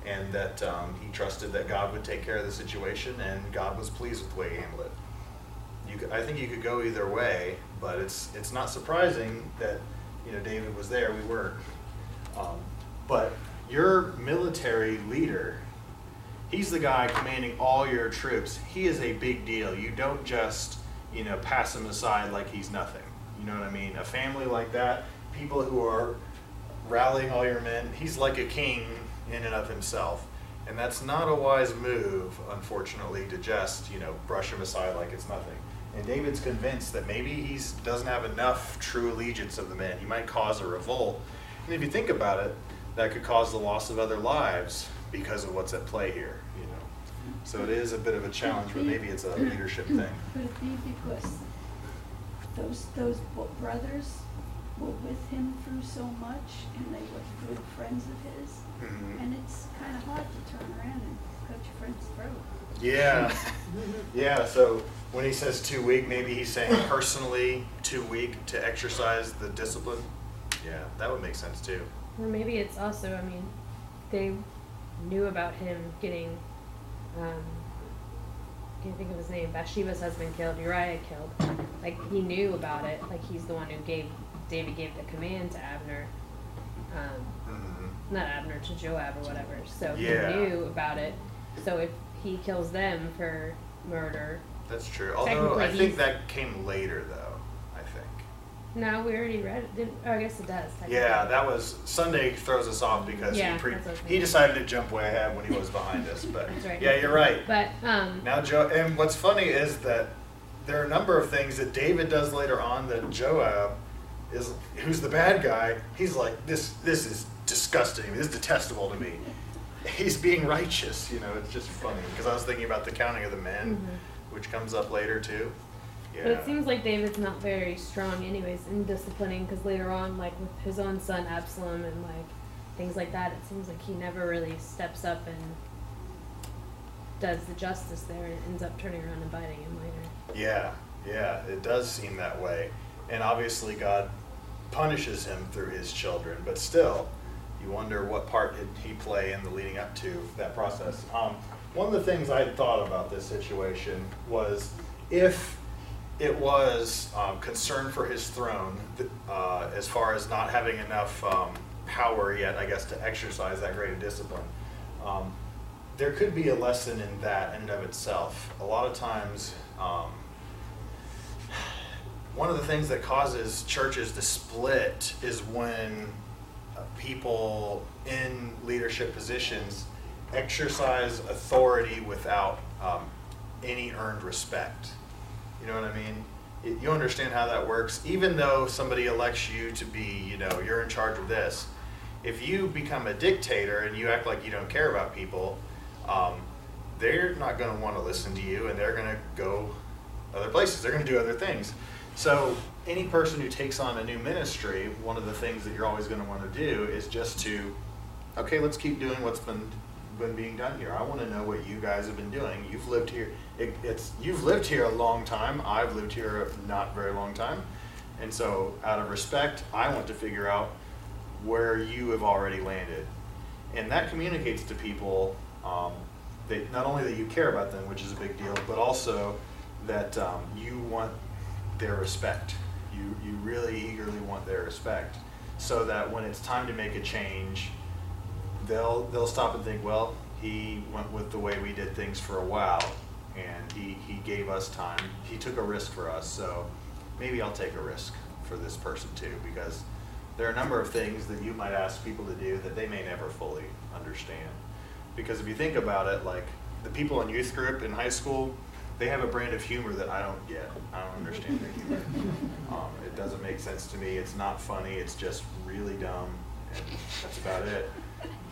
and that he trusted that God would take care of the situation and God was pleased with the way he handled it? I think you could go either way, but it's not surprising that, you know, David was there, we weren't. But your military leader, he's the guy commanding all your troops. He is a big deal. You don't just, you know, pass him aside like he's nothing. You know what I mean? A family like that, people who are rallying all your men, he's like a king in and of himself. And that's not a wise move, unfortunately, to just, you know, brush him aside like it's nothing. And David's convinced that maybe he doesn't have enough true allegiance of the men. He might cause a revolt. And if you think about it, that could cause the loss of other lives because of what's at play here, you know. So it is a bit of a challenge, but maybe it's a leadership thing. Could it be because those brothers were with him through so much, and they were good friends of his? Mhm. And it's kind of hard to turn around and cut your friend's throat. Yeah, yeah, so when he says too weak, maybe he's saying personally too weak to exercise the discipline. Yeah, that would make sense too. Or maybe it's also, I mean, they knew about him getting, can't think of his name, Bathsheba's husband killed, Uriah killed. Like, he knew about it. Like, he's the one who David gave the command to Abner. Not Abner, to Joab or whatever. So Yeah. he knew about it. So if he kills them for murder. That's true. Although Technically, I think he's- that came later, though. I think. No, we already read it. I guess it does. Technically. Yeah, that was Sunday throws us off because Yeah, that's what I was he thinking. decided to jump way ahead when he was behind us. But That's right. yeah, you're right. But Now and what's funny is that there are a number of things that David does later on that Joab is, who's the bad guy, he's like, this is disgusting, this is detestable to me. He's being righteous, you know, it's just funny because I was thinking about the counting of the men, which comes up later too. Yeah. But it seems like David's not very strong anyways in disciplining, because later on, like with his own son Absalom and like things like that, it seems like he never really steps up and does the justice there, and ends up turning around and biting him later. Yeah, it does seem that way. And obviously God punishes him through his children, but still, you wonder what part did he play in the leading up to that process. One of the things I thought about this situation was if it was concern for his throne, as far as not having enough power yet, I guess, to exercise that great discipline, there could be a lesson in that in and of itself. A lot of times, one of the things that causes churches to split is when people in leadership positions exercise authority without any earned respect. You know what I mean? You understand how that works. Even though somebody elects you to be, you know, you're in charge of this, if you become a dictator and you act like you don't care about people, they're not going to want to listen to you, and they're going to go other places. They're going to do other things. So any person who takes on a new ministry, one of the things that you're always going to want to do is just to, okay, let's keep doing what's been being done here. I want to know what you guys have been doing. You've lived here. You've lived here a long time. I've lived here a not very long time. And so out of respect, I want to figure out where you have already landed. And that communicates to people that not only that you care about them, which is a big deal, but also that you want their respect. You really eagerly want their respect, so that when it's time to make a change, they'll stop and think, well, he went with the way we did things for a while, and he gave us time. He took a risk for us, so maybe I'll take a risk for this person too, because there are a number of things that you might ask people to do that they may never fully understand. Because if you think about it, like the people in youth group in high school, they have a brand of humor that I don't get. I don't understand their humor. It doesn't make sense to me. It's not funny. It's just really dumb, and that's about it.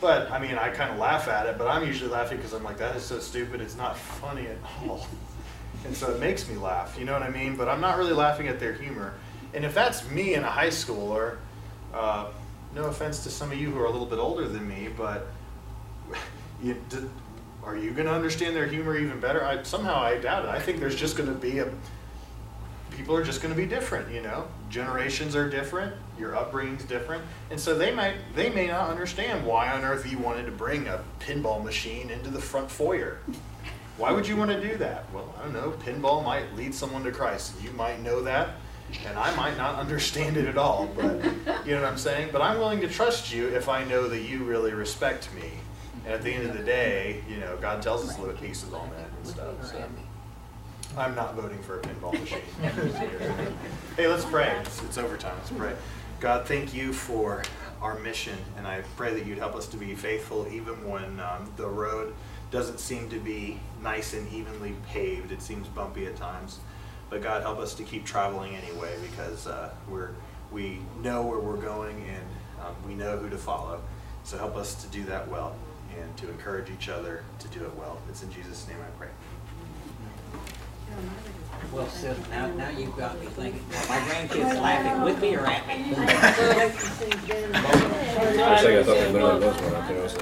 But I mean, I kind of laugh at it, but I'm usually laughing because I'm like, that is so stupid. It's not funny at all. And so it makes me laugh, you know what I mean? But I'm not really laughing at their humor. And if that's me in a high schooler, no offense to some of you who are a little bit older than me, but are you going to understand their humor even better? Somehow I doubt it. I think there's just going to be people are just going to be different, you know? Generations are different, your upbringing's different, and so they may not understand why on earth you wanted to bring a pinball machine into the front foyer. Why would you want to do that? Well, I don't know. Pinball might lead someone to Christ. You might know that, and I might not understand it at all, but you know what I'm saying? But I'm willing to trust you if I know that you really respect me. And at the end of the day, you know, God tells us to live at peace with all men and stuff. So I'm not voting for a pinball machine. Hey, let's pray. It's overtime. Let's pray. God, thank you for our mission, and I pray that you'd help us to be faithful even when the road doesn't seem to be nice and evenly paved. It seems bumpy at times. But God, help us to keep traveling anyway, because we know where we're going, and we know who to follow. So help us to do that well and to encourage each other to do it well. It's in Jesus' name I pray. Well, Sis, now you've got me thinking. Are my grandkids laughing with me or at me? I like to sing Ben. I thought they literally was one. I think it was